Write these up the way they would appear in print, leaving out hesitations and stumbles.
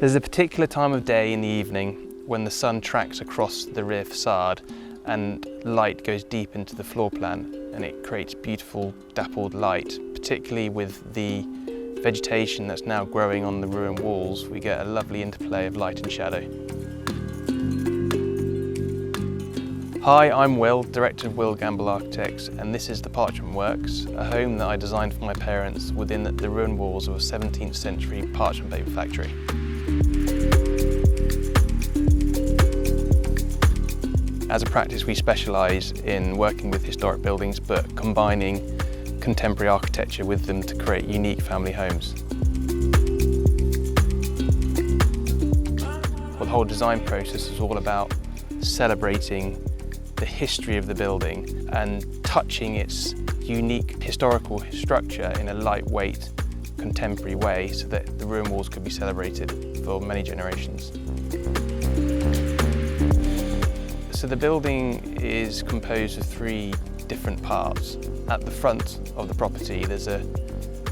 There's a particular time of day in the evening when the sun tracks across the rear facade and light goes deep into the floor plan, and it creates beautiful dappled light, particularly with the vegetation that's now growing on the ruined walls. We get a lovely interplay of light and shadow. Hi, I'm Will, Director of Will Gamble Architects, and this is the Parchment Works, a home that I designed for my parents within the ruined walls of a 17th century parchment paper factory. As a practice, we specialise in working with historic buildings but combining contemporary architecture with them to create unique family homes. Well, the whole design process is all about celebrating the history of the building and touching its unique historical structure in a lightweight, contemporary way so that the ruined walls could be celebrated for many generations. So the building is composed of three different parts. At the front of the property there's a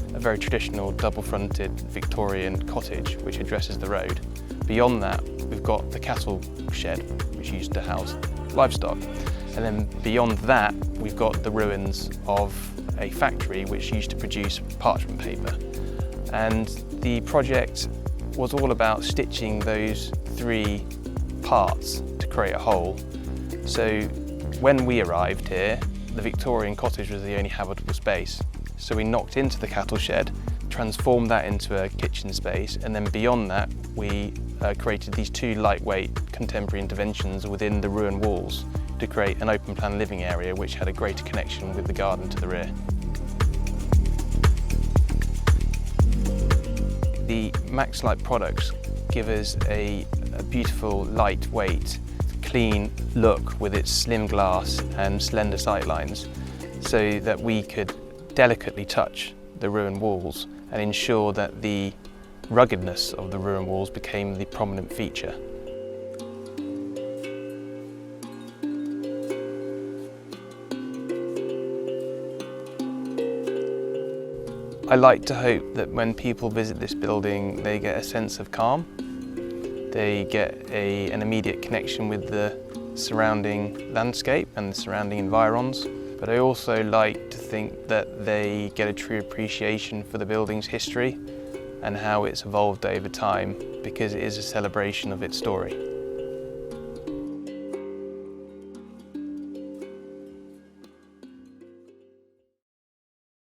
very traditional double-fronted Victorian cottage which addresses the road. Beyond that we've got the cattle shed which used to house livestock, and then beyond that we've got the ruins of a factory which used to produce parchment paper. And the project was all about stitching those three parts to create a whole. So when we arrived here, the Victorian cottage was the only habitable space. So we knocked into the cattle shed, transformed that into a kitchen space, and then beyond that we created these two lightweight contemporary interventions within the ruined walls to create an open plan living area which had a greater connection with the garden to the rear. The Maxlight products give us a beautiful, lightweight, clean look with its slim glass and slender sightlines, so that we could delicately touch the ruined walls and ensure that the ruggedness of the ruined walls became the prominent feature. I like to hope that when people visit this building they get a sense of calm, they get an immediate connection with the surrounding landscape and the surrounding environs, but I also like to think that they get a true appreciation for the building's history and how it's evolved over time, because it is a celebration of its story.